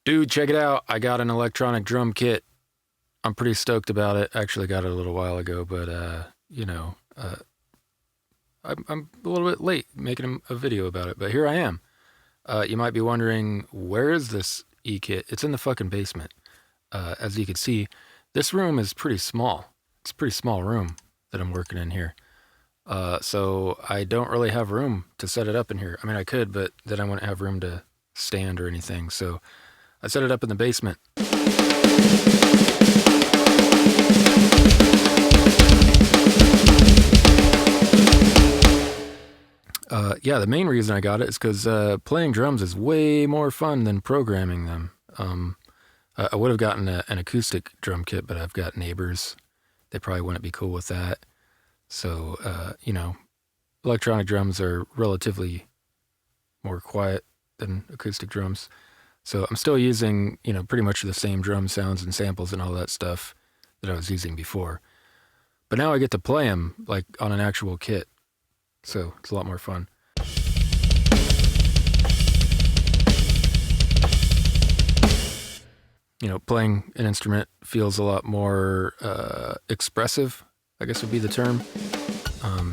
Dude, check it out. I got an electronic drum kit. I'm pretty stoked about it. Actually got it a little while ago, but I'm a little bit late making a video about it, but here I am. You might be wondering, where is this e-kit? It's in the fucking basement. As you can see, this room is pretty small. It's a pretty small room that I'm working in here. So I don't really have room to set it up in here. I mean, I could, but then I wouldn't have room to stand or anything. So I set it up in the basement. Yeah, the main reason I got it is because playing drums is way more fun than programming them. I would have gotten an acoustic drum kit, but I've got neighbors. They probably wouldn't be cool with that. So, electronic drums are relatively more quiet than acoustic drums. So I'm still using, pretty much the same drum sounds and samples and all that stuff that I was using before. But now I get to play them like on an actual kit. So it's a lot more fun. Playing an instrument feels a lot more expressive, I guss would be the term.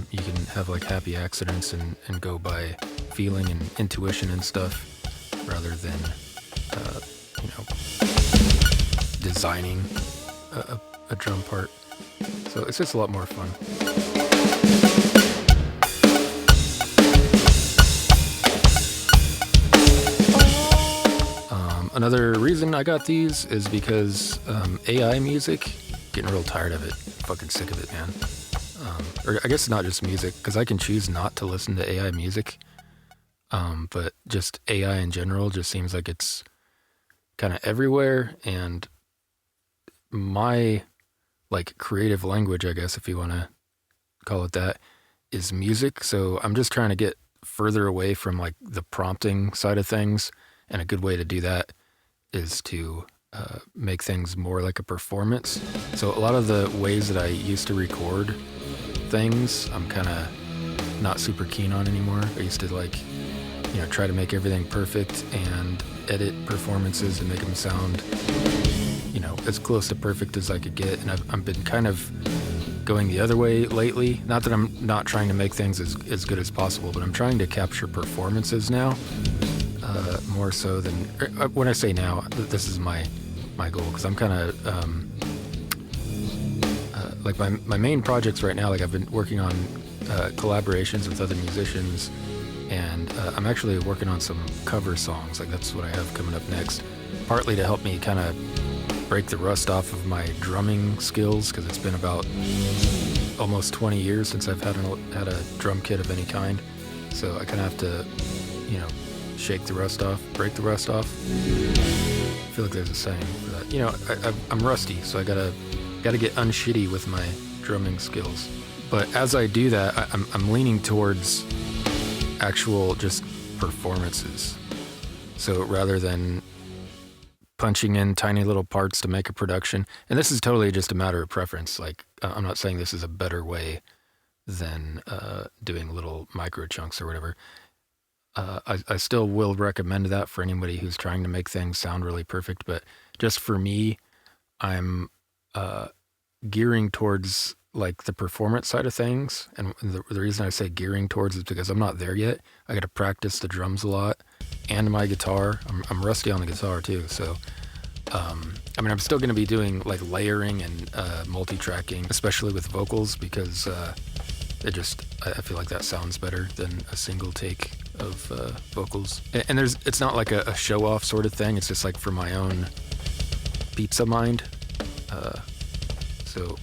You can have like happy accidents and go by feeling and intuition and stuff rather than, designing a drum part. So it's just a lot more fun. Another reason I got these is because AI music, getting real tired of it. Fucking sick of it, man. Or I guess not just music, because I can choose not to listen to AI music. But just AI in general just seems like it's kind of everywhere. And my creative language, I guess, if you want to call it that, is music. So I'm just trying to get further away from the prompting side of things. And a good way to do that is to make things more like a performance. So a lot of the ways that I used to record things, I'm kind of not super keen on anymore. I used to try to make everything perfect and edit performances and make them sound, as close to perfect as I could get. And I've been kind of going the other way lately. Not that I'm not trying to make things as good as possible, but I'm trying to capture performances now. More so than when I say now, this is my goal, because I'm kind of my main projects right now. I've been working on collaborations with other musicians, and I'm actually working on some cover songs. That's what I have coming up next. Partly to help me kind of break the rust off of my drumming skills, because it's been about almost 20 years since I've had a drum kit of any kind. So I kind of have to, shake the rust off, break the rust off. I feel like there's a saying for that. I'm rusty, so I gotta get unshitty with my drumming skills. But as I do that, I'm leaning towards actual just performances. So rather than punching in tiny little parts to make a production, and this is totally just a matter of preference. I'm not saying this is a better way than doing little micro chunks or whatever. I still will recommend that for anybody who's trying to make things sound really perfect. But just for me, I'm gearing towards the performance side of things. And the reason I say gearing towards is because I'm not there yet. I got to practice the drums a lot and my guitar. I'm rusty on the guitar too. So, I'm still going to be doing layering and multi-tracking, especially with vocals, because I feel like that sounds better than a single take of vocals. And it's not like a show-off sort of thing. It's just for my own pizza mind. So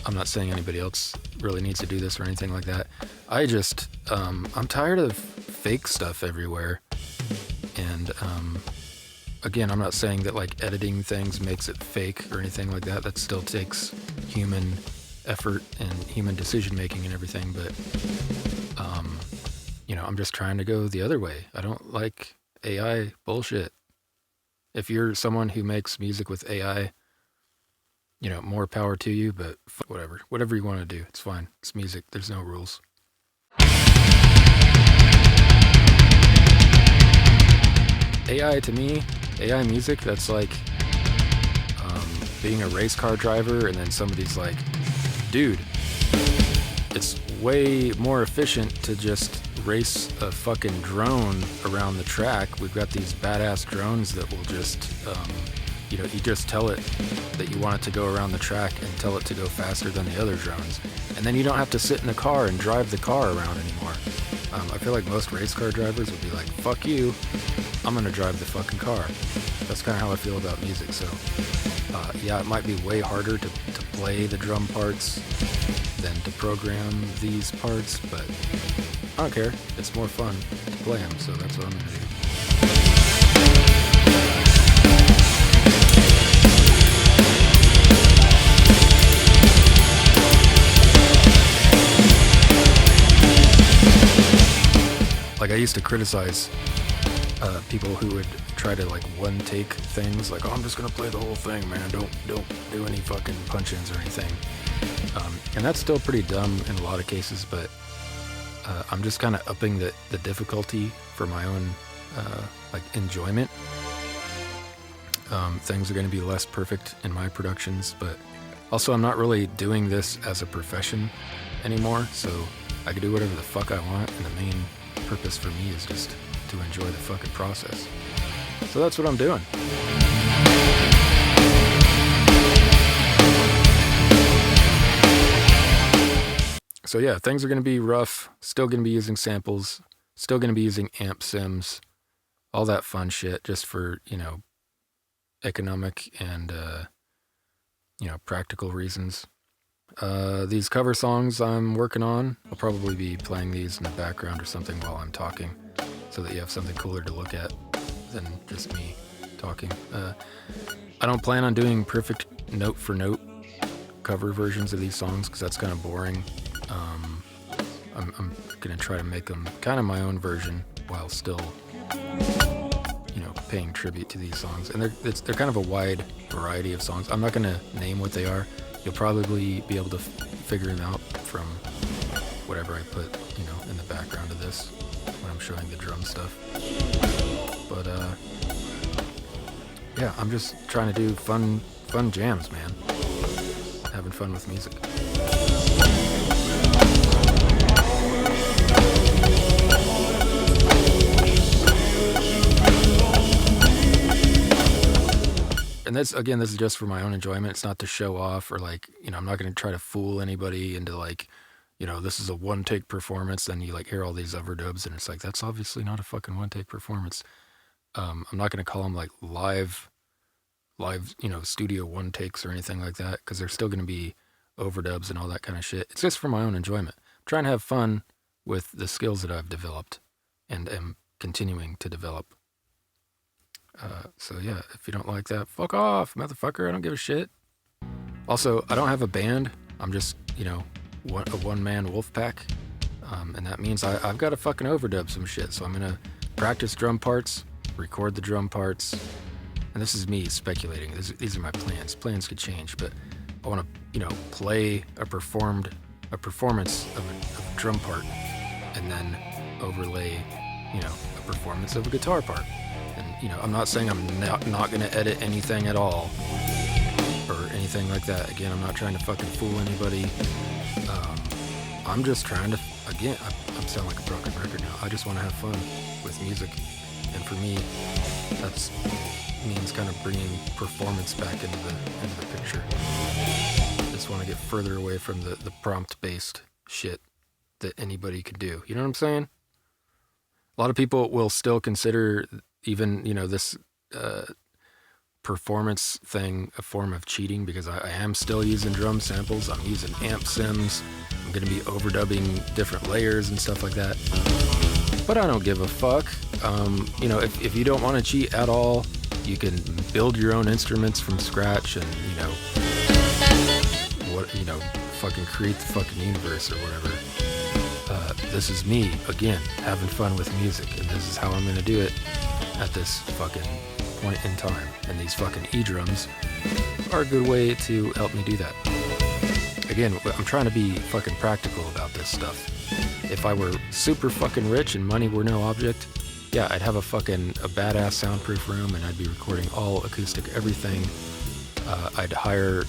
I'm not saying anybody else really needs to do this or anything like that. I just, I'm tired of fake stuff everywhere. And again, I'm not saying that editing things makes it fake or anything like that. That still takes human effort and human decision making and everything, but I'm just trying to go the other way. I don't like AI bullshit. If you're someone who makes music with AI, more power to you, but whatever you want to do, it's fine. It's music. There's no rules. AI to me AI music, that's like being a race car driver and then somebody's like, dude, it's way more efficient to just race a fucking drone around the track. We've got these badass drones that will just, you just tell it that you want it to go around the track and tell it to go faster than the other drones. And then you don't have to sit in the car and drive the car around anymore. I feel like most race car drivers would be like, fuck you, I'm gonna drive the fucking car. That's kind of how I feel about music. So yeah, it might be way harder to play the drum parts than to program these parts, but I don't care. It's more fun to play them, so that's what I'm gonna do. Like, I used to criticize people who would try to like one take things, like, oh, I'm just gonna play the whole thing, man, don't do any fucking punch-ins or anything, and that's still pretty dumb in a lot of cases, but I'm just kind of upping the difficulty for my own like enjoyment. Things are going to be less perfect in my productions, but also I'm not really doing this as a profession anymore, so I can do whatever the fuck I want, and the main purpose for me is just to enjoy the fucking process. So that's what I'm doing. So yeah, things are going to be rough, still going to be using samples, still going to be using amp sims, all that fun shit, just for, economic and, practical reasons. These cover songs I'm working on, I'll probably be playing these in the background or something while I'm talking, so that you have something cooler to look at than just me talking. I don't plan on doing perfect note for note cover versions of these songs, because that's kind of boring. I'm gonna try to make them kind of my own version while still, paying tribute to these songs. And they're kind of a wide variety of songs. I'm not gonna name what they are. You'll probably be able to figure them out from whatever I put, in the background of this when I'm showing the drum stuff. But yeah, I'm just trying to do fun jams, man. Having fun with music. And this is just for my own enjoyment. It's not to show off or like, I'm not going to try to fool anybody into like, this is a one take performance. Then you like hear all these overdubs and it's like, that's obviously not a fucking one take performance. I'm not going to call them like live, studio one takes or anything like that, because they're still going to be overdubs and all that kind of shit. It's just for my own enjoyment. I'm trying to have fun with the skills that I've developed and am continuing to develop. So yeah, if you don't like that, fuck off, motherfucker. I don't give a shit. Also, I don't have a band. I'm just, a one-man wolf pack. And that means I've got to fucking overdub some shit. So I'm going to practice drum parts, record the drum parts. And this is me speculating. These are my plans. Plans could change, but I want to, play a performance of a drum part and then overlay, a performance of a guitar part. And, I'm not saying I'm not going to edit anything at all or anything like that. Again, I'm not trying to fucking fool anybody. I'm just trying to, again, I sound like a broken record now. I just want to have fun with music. And for me, that's means kind of bringing performance back into the picture. Just want to get further away from the prompt-based shit that anybody could do. You know what I'm saying? A lot of people will still consider even, this performance thing a form of cheating, because I am still using drum samples. I'm using amp sims. I'm going to be overdubbing different layers and stuff like that. But I don't give a fuck. If you don't want to cheat at all, you can build your own instruments from scratch and, fucking create the fucking universe or whatever. This is me, again, having fun with music, and this is how I'm gonna do it at this fucking point in time. And these fucking E-drums are a good way to help me do that. Again, I'm trying to be fucking practical about this stuff. If I were super fucking rich and money were no object, yeah, I'd have a badass soundproof room, and I'd be recording all acoustic everything. I'd hire,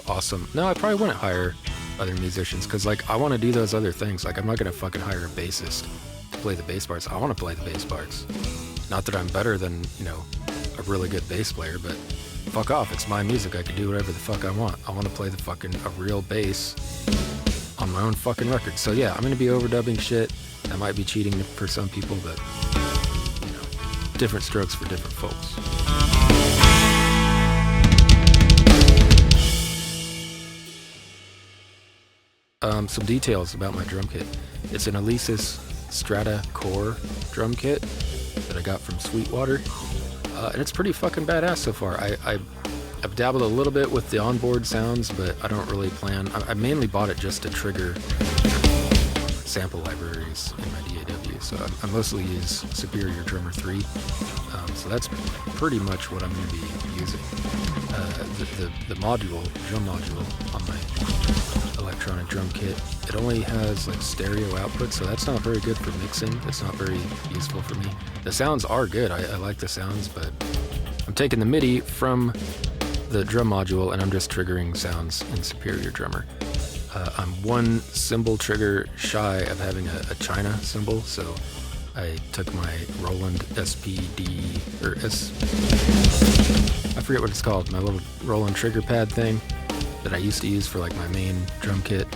awesome. No, I probably wouldn't hire other musicians, because like I want to do those other things. Like I'm not gonna fucking hire a bassist to play the bass parts. I want to play the bass parts. Not that I'm better than a really good bass player, but fuck off. It's my music. I can do whatever the fuck I want. I want to play a real bass on my own fucking record. So yeah, I'm gonna be overdubbing shit. That might be cheating for some people, but different strokes for different folks. Some details about my drum kit. It's an Alesis Strata Core drum kit that I got from Sweetwater, and it's pretty fucking badass so far. I've dabbled a little bit with the onboard sounds, but I don't really plan. I mainly bought it just to trigger sample libraries in my DAW, so I mostly use Superior Drummer 3, so that's pretty much what I'm going to be using. The drum module on my electronic drum kit, it only has like stereo output, so that's not very good for mixing. It's not very useful for me. The sounds are good, I like the sounds, but I'm taking the MIDI from the drum module and I'm just triggering sounds in Superior Drummer. I'm one cymbal trigger shy of having a China cymbal, so I took my Roland SPD, I forget what it's called, my little Roland trigger pad thing that I used to use for like my main drum kit.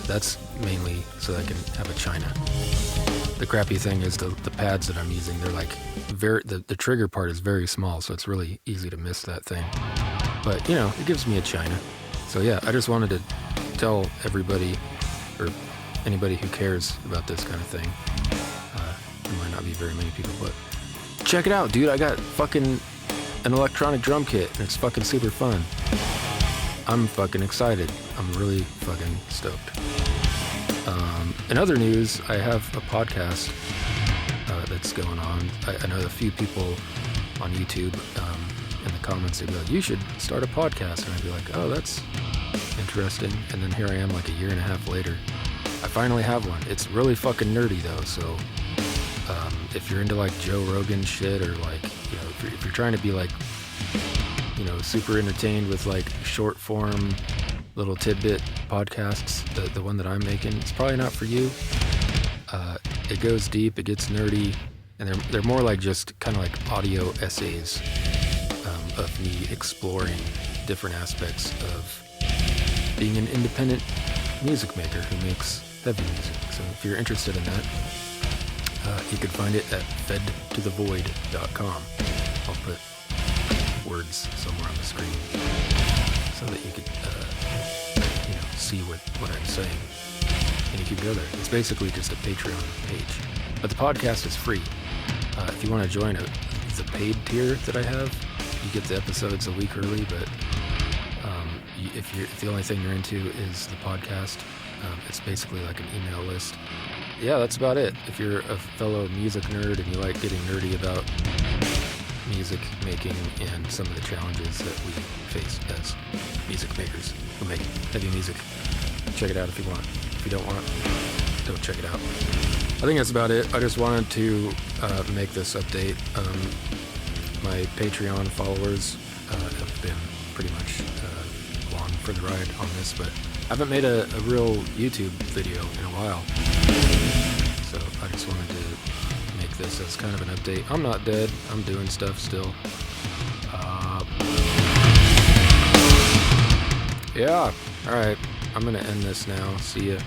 That's mainly so I can have a China. The crappy thing is the pads that I'm using, they're like the trigger part is very small, so it's really easy to miss that thing. But it gives me a China. So yeah, I just wanted to tell everybody, or anybody who cares about this kind of thing. There might not be very many people, but check it out, dude. I got fucking an electronic drum kit, and it's fucking super fun. I'm fucking excited. I'm really fucking stoked. In other news, I have a podcast that's going on. I know a few people on YouTube in the comments, they'd be like, you should start a podcast. And I'd be like, oh, that's interesting. And then here I am like a year and a half later. I finally have one. It's really fucking nerdy though, so if you're into like Joe Rogan shit, or like, if you're trying to be like, super entertained with like short form little tidbit podcasts, the one that I'm making, it's probably not for you. It goes deep, it gets nerdy, and they're more like just kind of like audio essays of me exploring different aspects of being an independent music maker who makes heavy music. So if you're interested in that, you can find it at fedtothevoid.com. I'll put words somewhere on the screen so that you could see what I'm saying, and you can go there. It's basically just a Patreon page, but the podcast is free. If you want to join the paid tier that I have, you get the episodes a week early, but if the only thing you're into is the podcast, it's basically like an email list. Yeah, that's about it. If you're a fellow music nerd and you like getting nerdy about music making and some of the challenges that we face as music makers who make heavy music, check it out if you want. If you don't want, don't check it out. I think that's about it. I just wanted to make this update. My Patreon followers have been pretty much along for the ride on this, but I haven't made a real YouTube video in a while. So I just wanted to make this as kind of an update. I'm not dead. I'm doing stuff still. Yeah. All right. I'm going to end this now. See ya.